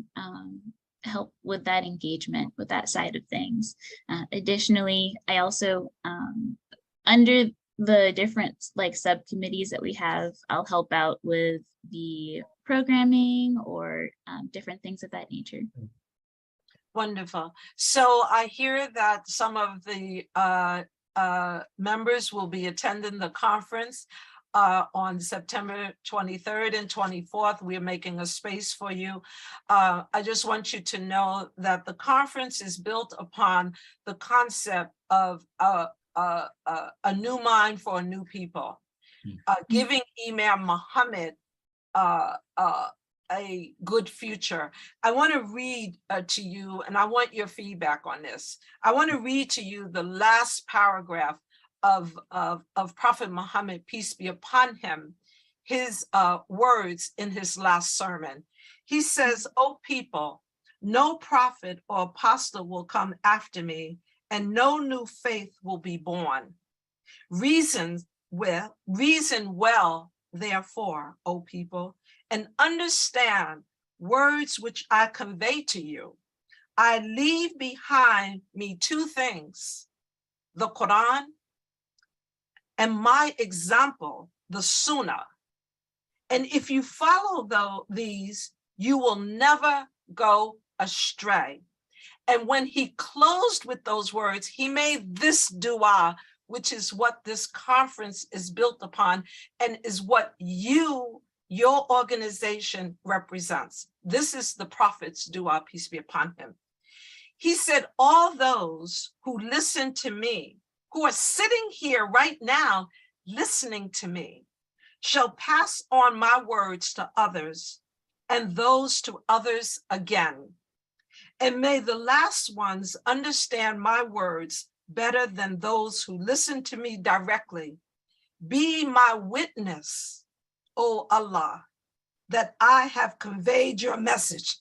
help with that engagement, with that side of things. Additionally, I also, under the different like subcommittees that we have, I'll help out with the programming or different things of that nature. Wonderful. So I hear that some of the members will be attending the conference on September 23rd and 24th. We're making a space for you. I just want you to know that the conference is built upon the concept of a new mind for a new people, giving Imam Muhammad a good future. I want to read to you, and I want your feedback on this. I want to read to you the last paragraph of Prophet Muhammad, peace be upon him, his words in his last sermon. He says, "O people, no prophet or apostle will come after me, and no new faith will be born. Reason well, therefore, O people, and understand words which I convey to you. I leave behind me two things, the Quran and my example, the Sunnah. And if you follow these, you will never go astray." And when he closed with those words, he made this dua, which is what this conference is built upon and is what your organization represents. This is the Prophet's dua, peace be upon him. He said, all those who listen to me, who are sitting here right now listening to me, shall pass on my words to others, and those to others again. And may the last ones understand my words better than those who listen to me directly. Be my witness, O Allah, that I have conveyed your message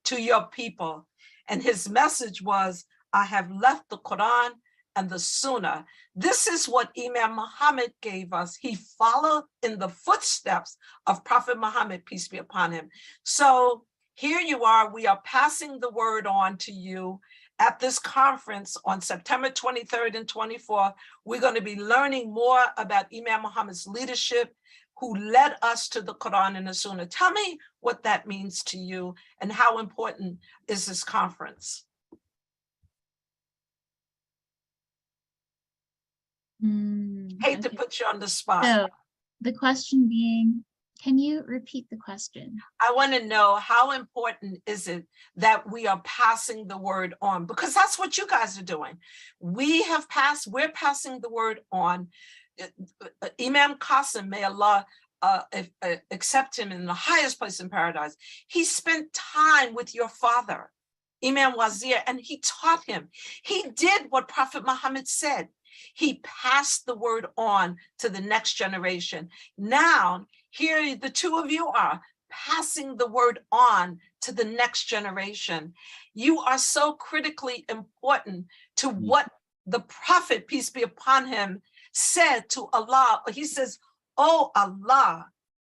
to your people. And his message was, I have left the Quran and the Sunnah. This is what Imam Muhammad gave us. He followed in the footsteps of Prophet Muhammad, peace be upon him. So here you are, we are passing the word on to you at this conference on September 23rd and 24th. We're going to be learning more about Imam Muhammad's leadership, who led us to the Quran and the Sunnah. Tell me what that means to you and how important is this conference? Hate to Okay. put you on the spot. So the question being, can you repeat the question? I want to know, how important is it that we are passing the word on? Because that's what you guys are doing. We're passing the word on. Imam Qasim, may Allah accept him in the highest place in paradise. He spent time with your father, Imam Wazir, and he taught him. He did what Prophet Muhammad said. He passed the word on to the next generation. Now, here the two of you are passing the word on to the next generation. You are so critically important to what the Prophet, peace be upon him, said to Allah. He says, "Oh Allah,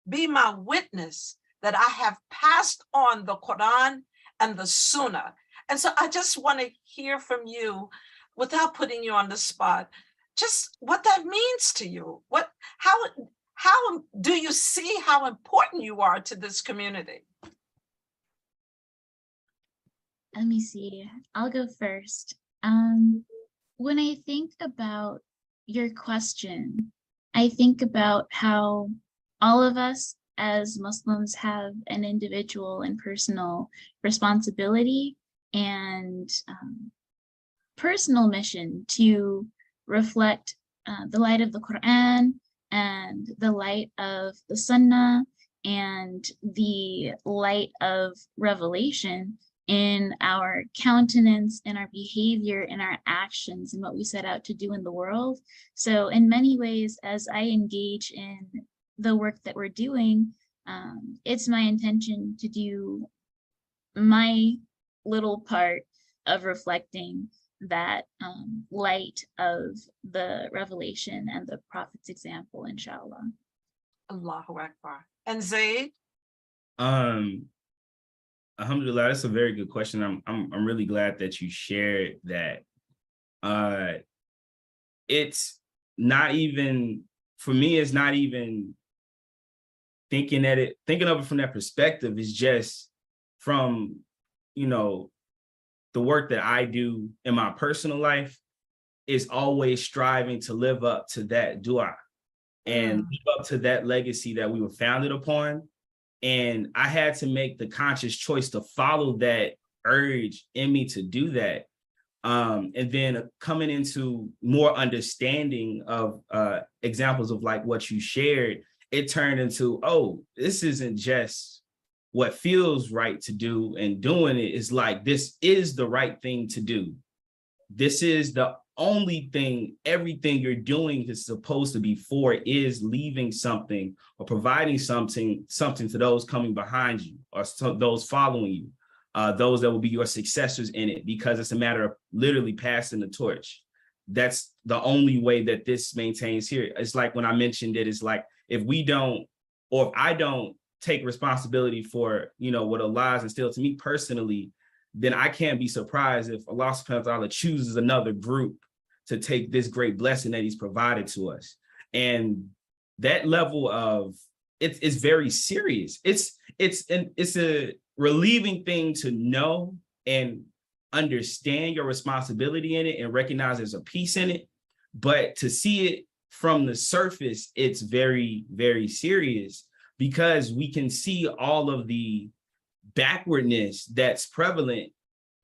be my witness that I have passed on the Quran and the Sunnah." And so I just want to hear from you, without putting you on the spot, just what that means to you. How do you see how important you are to this community? Let me see. I'll go first. When I think about your question, I think about how all of us as Muslims have an individual and personal responsibility and personal mission to reflect the light of the Quran and the light of the Sunnah and the light of revelation in our countenance, in our behavior, in our actions, and what we set out to do in the world. So in many ways, as I engage in the work that we're doing, it's my intention to do my little part of reflecting that light of the revelation and the Prophet's example, inshallah. Allahu Akbar. And Zaid? Alhamdulillah, that's a very good question. I'm really glad that you shared that. It's not even, for me, it's not even thinking of it from that perspective. Is just from, the work that I do in my personal life is always striving to live up to that dua and live up to that legacy that we were founded upon. And I had to make the conscious choice to follow that urge in me to do that. And then coming into more understanding of examples of like what you shared, it turned into, oh, this isn't just what feels right to do, and doing it is like, this is the right thing to do. This is the only thing, everything you're doing is supposed to be for is leaving something or providing something to those coming behind you or those following you, those that will be your successors in it, because it's a matter of literally passing the torch. That's the only way that this maintains here. It's like when I mentioned it, it's like if we don't, or if I don't take responsibility for, what Allah has instilled to me personally, then I can't be surprised if Allah subhanahu wa ta'ala chooses another group to take this great blessing that he's provided to us. And that level of it's very serious. It's a relieving thing to know and understand your responsibility in it and recognize there's a piece in it. But to see it from the surface, it's very, very serious, because we can see all of the backwardness that's prevalent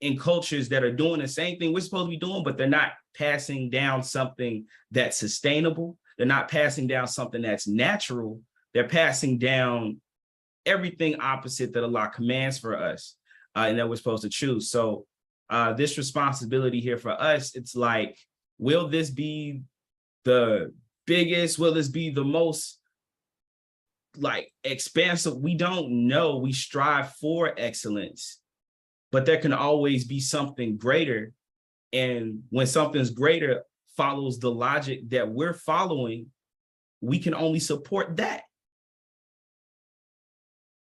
in cultures that are doing the same thing we're supposed to be doing, but they're not passing down something that's sustainable. They're not passing down something that's natural. They're passing down everything opposite that Allah commands for us and that we're supposed to choose. So this responsibility here for us, it's like, will this be the biggest? Will this be the most expansive? We don't know. We strive for excellence, but there can always be something greater. And when something's greater follows the logic that we're following, we can only support that.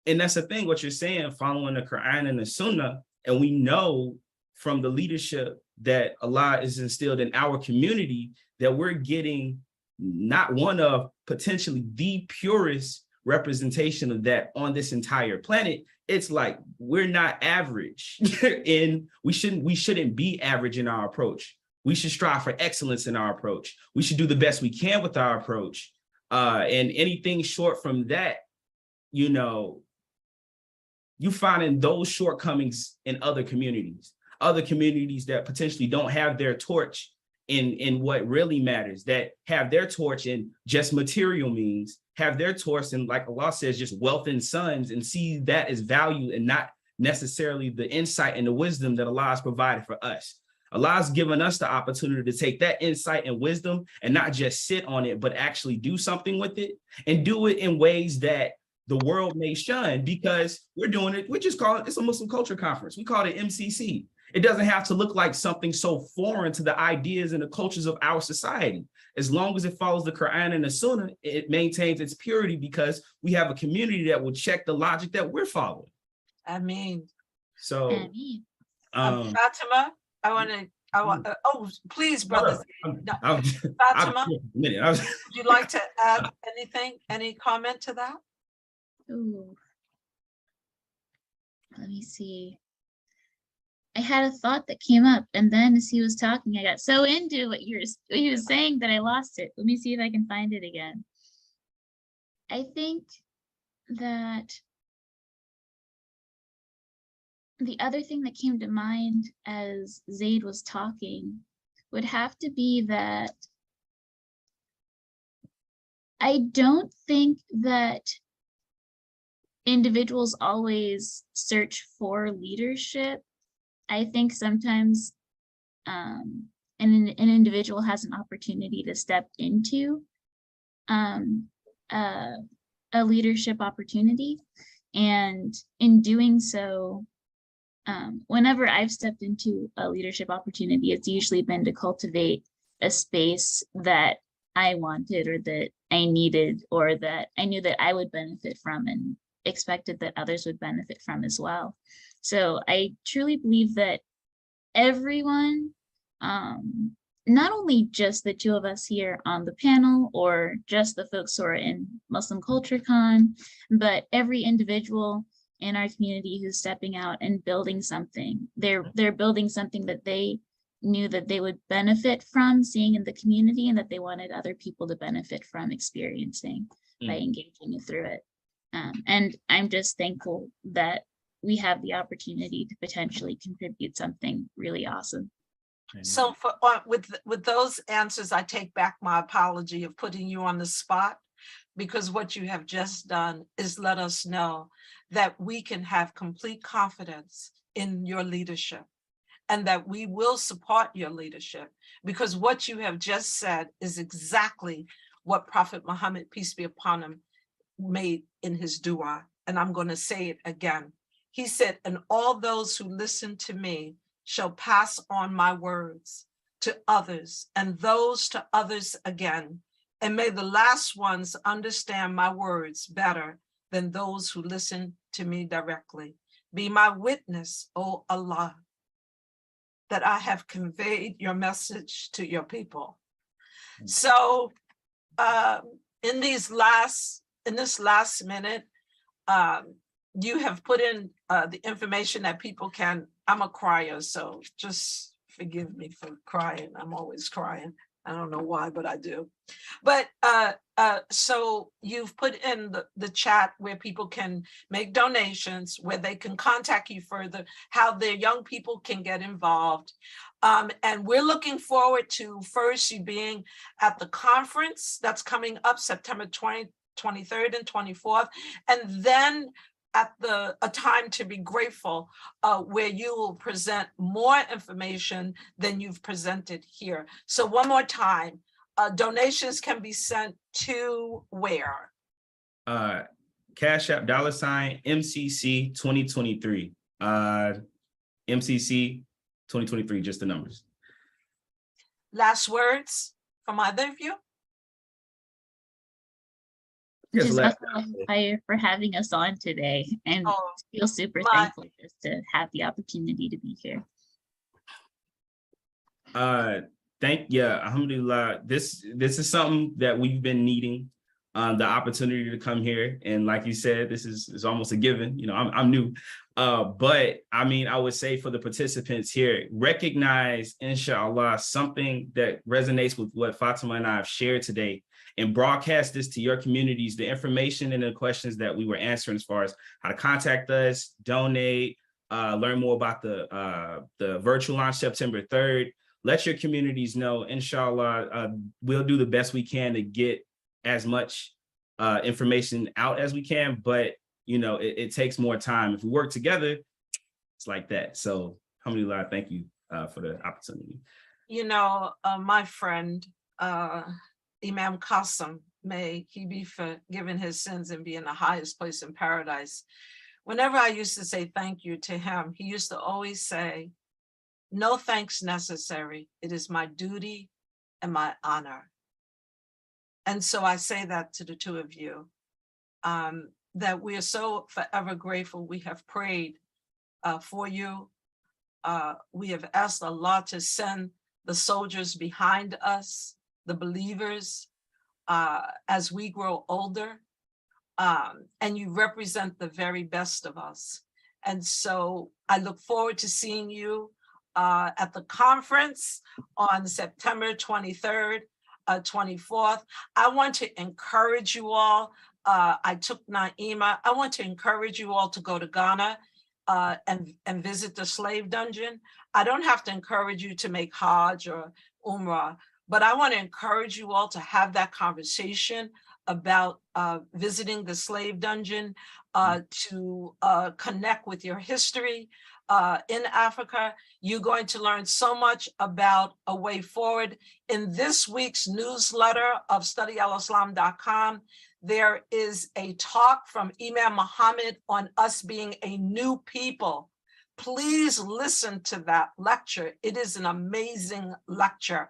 And that's the thing, what you're saying, following the Quran and the Sunnah. And we know from the leadership that Allah is instilled in our community that we're getting not one of, potentially the purest representation of that on this entire planet. It's like we're not average and we shouldn't be average in our approach. We should strive for excellence in our approach. We should do the best we can with our approach. And anything short from that, you know, you find in those shortcomings in other communities that potentially don't have their torch in what really matters, that have their torch in just material means, have their torch in, like Allah says, just wealth and sons, and see that as value and not necessarily the insight and the wisdom that Allah has provided for us. Allah's given us the opportunity to take that insight and wisdom and not just sit on it, but actually do something with it, and do it in ways that the world may shun, because we're doing it. We just call it, it's a Muslim culture conference. We call it MCC. It doesn't have to look like something so foreign to the ideas and the cultures of our society. As long as it follows the Quran and the Sunnah, it maintains its purity, because we have a community that will check the logic that we're following. I mean, So, Fatima, oh, please, brother. Fatima, would you like to add anything, any comment to that? Ooh. Let me see. I had a thought that came up, and then as he was talking, I got so into what he was saying that I lost it. Let me see if I can find it again. I think that the other thing that came to mind as Zaid was talking would have to be that I don't think that individuals always search for leadership. I think sometimes an individual has an opportunity to step into a leadership opportunity. And in doing so, whenever I've stepped into a leadership opportunity, it's usually been to cultivate a space that I wanted, or that I needed, or that I knew that I would benefit from and expected that others would benefit from as well. So I truly believe that everyone, not only just the two of us here on the panel, or just the folks who are in Muslim Culture Con, but every individual in our community who's stepping out and building something. They're building something that they knew that they would benefit from seeing in the community, and that they wanted other people to benefit from experiencing by engaging through it. And I'm just thankful that we have the opportunity to potentially contribute something really awesome. So for with those answers, I take back my apology of putting you on the spot, because what you have just done is let us know that we can have complete confidence in your leadership, and that we will support your leadership, because what you have just said is exactly what Prophet Muhammad, peace be upon him, made in his dua. And I'm going to say it again. He said, and all those who listen to me shall pass on my words to others, and those to others again. And may the last ones understand my words better than those who listen to me directly. Be my witness, O Allah, that I have conveyed your message to your people. So in this last minute, you have put in the information that people can. I'm a crier, so just forgive me for crying. I'm always crying. I don't know why, but I do. But so you've put in the chat where people can make donations, where they can contact you further, how their young people can get involved. And we're looking forward to first you being at the conference that's coming up September 23rd and 24th, and then at a time to be grateful, where you will present more information than you've presented here. So one more time, donations can be sent to where? Cash App $ MCC 2023. MCC 2023, just the numbers. Last words from either of you? Just fire for having us on today, and feel super thankful just to have the opportunity to be here. Alhamdulillah. This is something that we've been needing. the opportunity to come here. And like you said, this is almost a given. You know, I'm new. But I mean, I would say for the participants here, recognize, inshallah, something that resonates with what Fatima and I have shared today, and broadcast this to your communities, the information and the questions that we were answering as far as how to contact us, donate, learn more about the virtual launch September 3rd. Let your communities know, inshallah, we'll do the best we can to get as much information out as we can, but you know, it takes more time. If we work together, it's like that. So, alhamdulillah, thank you for the opportunity. You know, my friend, Imam Qasim, may he be forgiven his sins and be in the highest place in paradise. Whenever I used to say thank you to him, he used to always say, "No thanks necessary. It is my duty and my honor." And so I say that to the two of you, that we are so forever grateful. We have prayed for you. We have asked Allah to send the soldiers behind us, the believers, as we grow older. And you represent the very best of us. And so I look forward to seeing you at the conference on September 23rd, 24th. I want to encourage you all. I took Naima. I want to encourage you all to go to Ghana and visit the slave dungeon. I don't have to encourage you to make Hajj or Umrah, but I want to encourage you all to have that conversation about visiting the slave dungeon, to connect with your history in Africa. You're going to learn so much about a way forward. In this week's newsletter of studyalislam.com, there is a talk from Imam Muhammad on us being a new people. Please listen to that lecture. It is an amazing lecture.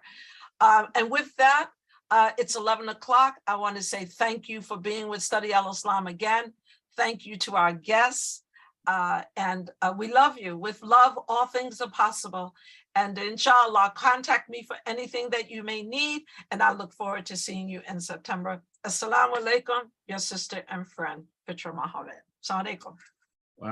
And with that, it's 11 o'clock. I want to say thank you for being with Study Al-Islam again. Thank you to our guests. And we love you. With love, all things are possible. And inshallah, contact me for anything that you may need. And I look forward to seeing you in September. Assalamu alaikum, your sister and friend, Fitra Mohammed. Assalamu alaikum.